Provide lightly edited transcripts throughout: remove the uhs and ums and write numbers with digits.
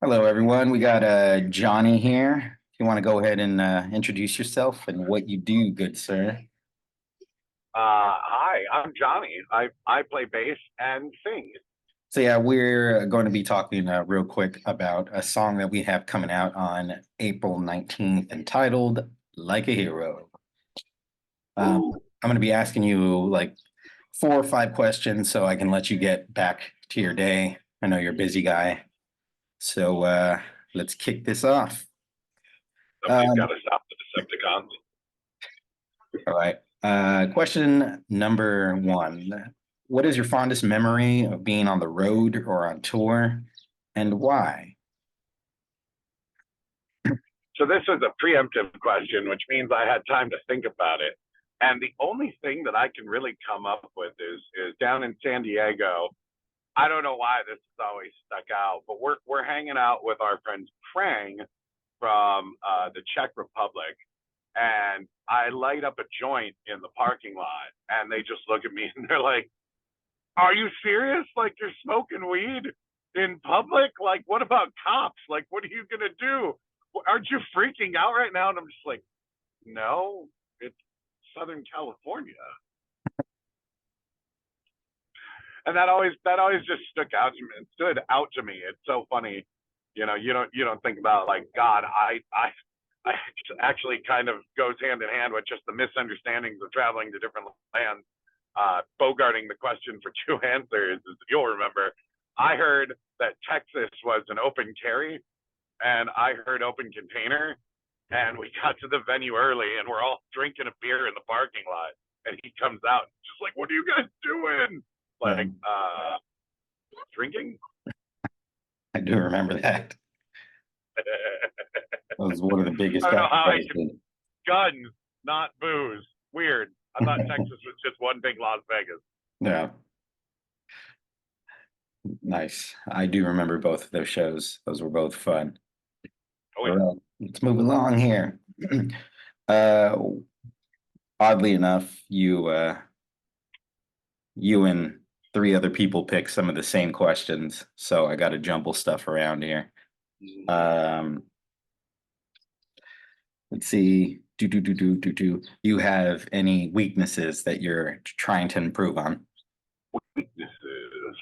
Hello, everyone. We got Johnny here. If you want to go ahead and introduce yourself and what you do, good sir. Hi, I'm Johnny. I play bass and sing. So yeah, we're going to be talking real quick about a song that we have coming out on April 19th entitled Like a Hero. Ooh, I'm going to be asking you like 4 or 5 questions so I can let you get back to your day. I know you're a busy guy. So let's kick this off. somebody's got Um, to stop the Decepticons. All right. Question number one. What is your fondest memory of being on the road or on tour, and why? So this is a preemptive question, which means I had time to think about it. And the only thing that I can really come up with is down in San Diego. I don't know why this has always stuck out, but we're hanging out with our friends Prang from the Czech Republic, and I light up a joint in the parking lot, and they just look at me and they're like, are you serious? Like, you're smoking weed in public? Like, what about cops? Like, what are you gonna do? Aren't you freaking out right now? And I'm just like, no, it's Southern California. And that always just stood out to me. It's so funny. You don't think about, like, God, I actually kind of goes hand in hand with just the misunderstandings of traveling to different lands. Bogarting the question for two answers, as you'll remember, I heard that Texas was an open carry, and I heard open container. And we got to the venue early, and we're all drinking a beer in the parking lot. And he comes out, just like, "What are you guys doing?" Like, Um, drinking. I do remember that. That was one of the I biggest don't know how I can controversies. guns, not booze. Weird. I thought Texas was just one big Las Vegas. Yeah, nice. I do remember both of those shows. Those were both fun. Oh All yeah. right, let's move along here. Uh, Oddly enough, you and three other people picked some of the same questions, so I got to jumble stuff around here. Um, let's see. Do. You have any weaknesses that you're trying to improve on? This is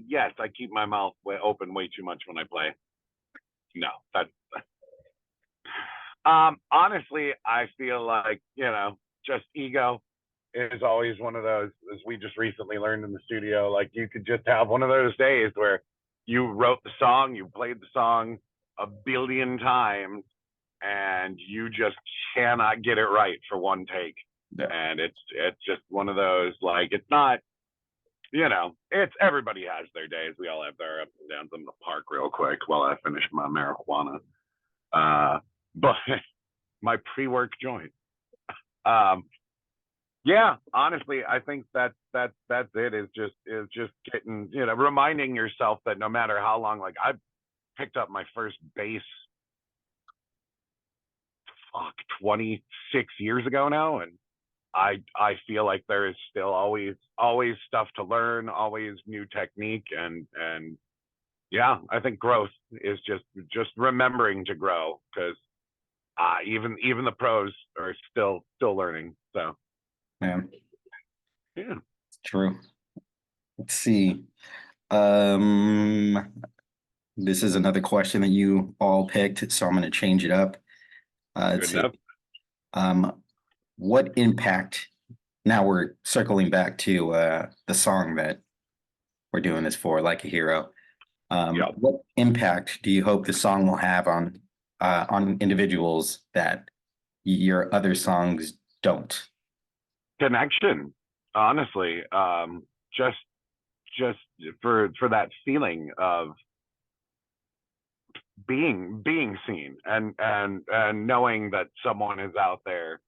yes, I keep my mouth open way too much when I play. No, that honestly, I feel like, just ego is always one of those, as we just recently learned in the studio. Like, you could just have one of those days where you wrote the song, you played the song a billion times, and you just cannot get it right for one take. Yeah. And it's just one of those, like, it's not, it's everybody has their days. We all have their ups and downs. I'm gonna park real quick while I finish my marijuana. But my pre-work joint. Um, yeah, honestly, I think that's it. Is just getting, reminding yourself that no matter how long, like, I picked up my first bass, fuck, 26 years ago now, and I feel like there is still always stuff to learn, always new technique, and yeah, I think growth is just remembering to grow, because even the pros are still learning. So Yeah, yeah. true. Let's see. Um, this is another question that you all picked, so I'm going to change it up. Let's Good see. enough. Um, what impact? Now we're circling back to the song that we're doing this for, Like a Hero. Yeah. What impact do you hope the song will have on individuals that your other songs don't? Connection, honestly. Just just for that feeling of being seen, and knowing that someone is out there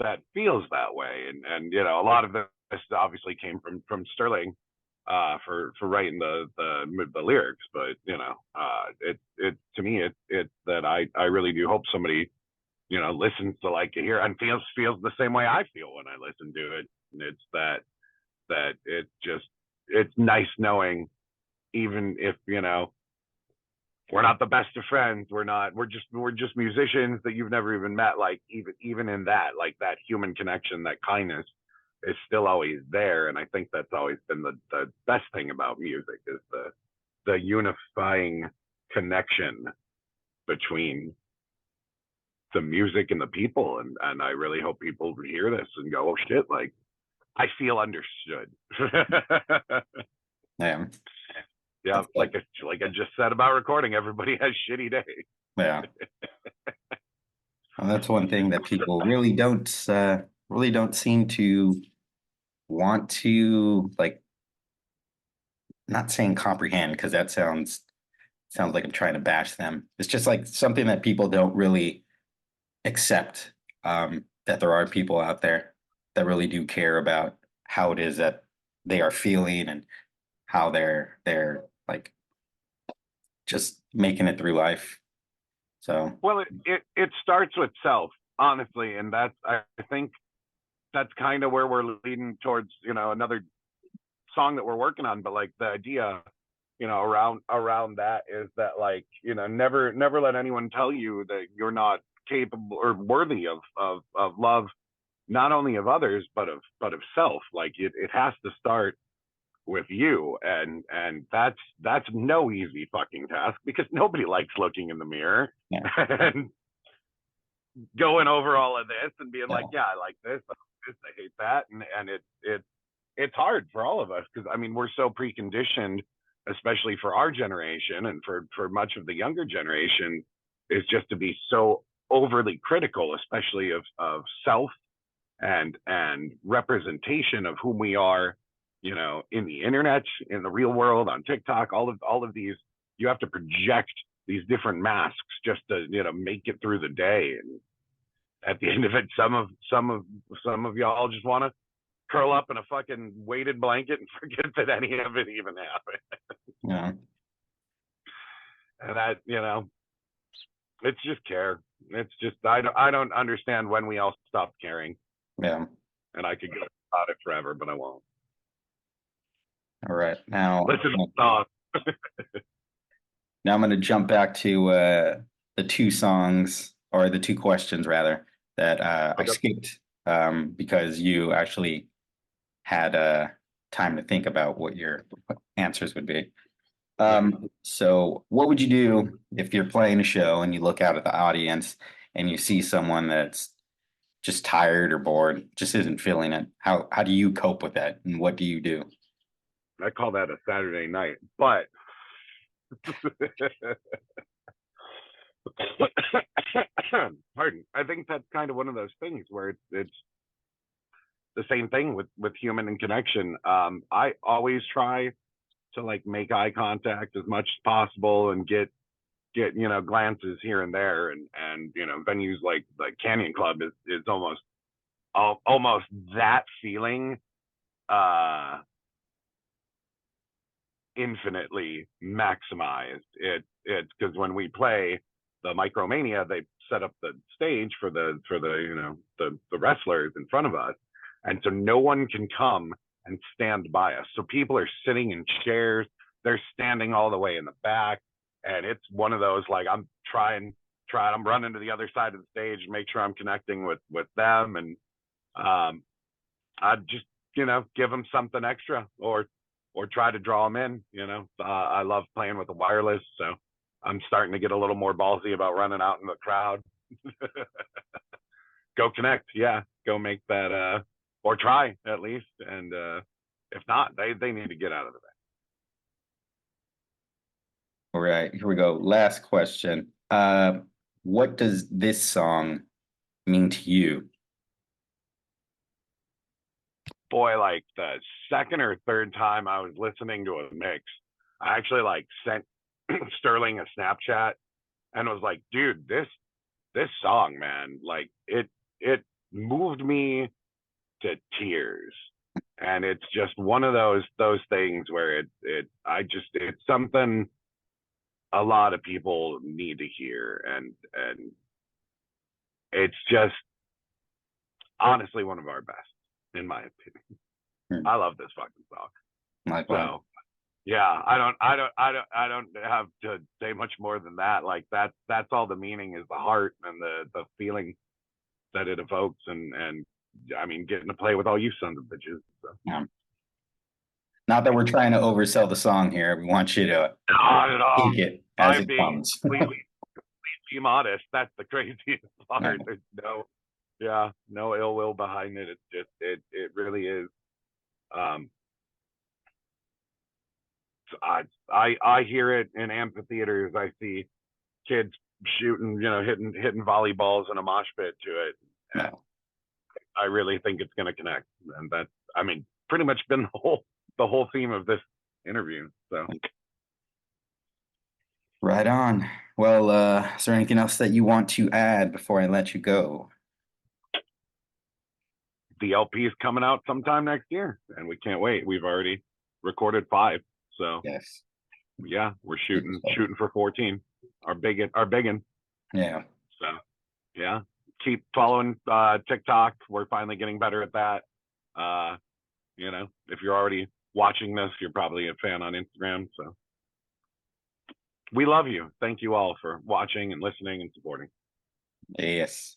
that feels that way. And a lot of this obviously came from Sterling, for writing the lyrics. But it to me, it that I really do hope somebody, listens to Like a Hero and feels the same way I feel when I listen to it. And it's that it's nice knowing, even if, we're not the best of friends. We're just musicians that you've never even met. Like even in that, like that human connection, that kindness is still always there. And I think that's always been the best thing about music is the unifying connection between the music and the people. And I really hope people hear this and go, oh shit, like I feel understood. Yeah. Yeah, That's like I just said about recording, everybody has shitty days. yeah. Well, that's one thing that people really don't seem to want to like, not saying comprehend because that sounds like I'm trying to bash them. It's just like something that people don't really accept, that there are people out there that really do care about how it is that they are feeling and how they're like just making it through life. So Well, it starts with self, honestly, and that's I think that's kind of where we're leading towards, another song that we're working on. But like the idea, around that is that, like, never let anyone tell you that you're not capable or worthy of love, not only of others but of self. Like it has to start with you, and that's no easy fucking task because nobody likes looking in the mirror yeah, and going over all of this and being yeah, like, yeah, I like this, I like this, I hate that, and it's hard for all of us because I mean we're so preconditioned, especially for our generation and for much of the younger generation, is just to be so overly critical, especially of self and representation of whom we are, in the internet, in the real world, on TikTok, all of these, you have to project these different masks just to, make it through the day. And at the end of it, some of y'all just want to curl up in a fucking weighted blanket and forget that any of it even happened. yeah, And that, it's just care. It's just I don't understand when we all stop caring. yeah. And I could go about it forever, but I won't. All right. Now, Listen to the song. now I'm going to jump back to the two songs or the two questions rather that I Okay. skipped because you actually had time to think about what your answers would be. So what would you do if you're playing a show and you look out at the audience and you see someone that's just tired or bored, just isn't feeling it? How do you cope with that, and what do you do? I call that a Saturday night, but pardon. I think that's kind of one of those things where it's the same thing with human and connection. I always try to like make eye contact as much as possible and get glances here and there, and venues like Canyon Club is almost that feeling, uh infinitely maximized. It's because when we play the Micromania, they set up the stage for the wrestlers in front of us, and so no one can come and stand by us. So people are sitting in chairs, they're standing all the way in the back, and it's one of those like I'm running to the other side of the stage, make sure I'm connecting with them, and I'd just give them something extra, or try to draw them in. I love playing with the wireless, so I'm starting to get a little more ballsy about running out in the crowd. Go connect, yeah. Go make that, or try at least, and if not, they need to get out of the way. All right, here we go. Last question. What does this song mean to you? Boy, like the second or third time I was listening to a mix, I actually like sent Sterling a Snapchat and was like, dude, this song, man, like it moved me to tears. And it's just one of those things where it's something a lot of people need to hear, and it's just honestly one of our best, in my opinion. Hmm, I love this fucking song. likewise. So Yeah, I don't have to say much more than that. Like that's all the meaning is the heart and the feeling that it evokes, and I mean, getting to play with all you sons of bitches. So. Yeah. Not that we're trying to oversell the song here. We want you to Not at all. take it as I'm it being comes. completely be modest. That's the craziest Yeah. part. There's no ill will behind it. It's just it really is. Um, I hear it in amphitheaters. I see kids shooting, hitting volleyballs in a mosh pit to it, and No. I really think it's going to connect. And that's, I mean, pretty much been the whole theme of this interview. So Right on. Well, is there anything else that you want to add before I let you go? the LP is coming out sometime next year, and we can't wait. We've already recorded 5, so Yes. yeah, we're shooting for 14. Our biggin. Yeah. So yeah, keep following TikTok. We're finally getting better at that. Uh, if you're already watching this, you're probably a fan on Instagram. So we love you. Thank you all for watching and listening and supporting. Yes.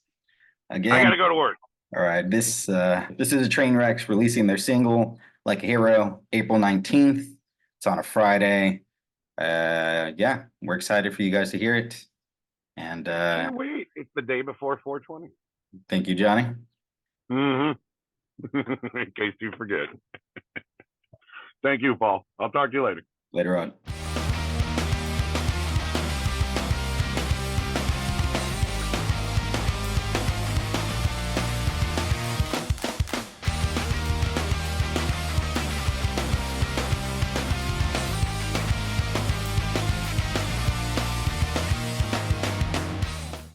I Again, gotta go to work. all right. This is a Trainwrecks releasing their single "Like a Hero" April 19th. It's on a Friday. Yeah, we're excited for you guys to hear it. And Can't wait. It's the day before 420. thank you, Johnny. Mm-hmm. In case you forget. Thank you, Paul. I'll talk to you later. Later on.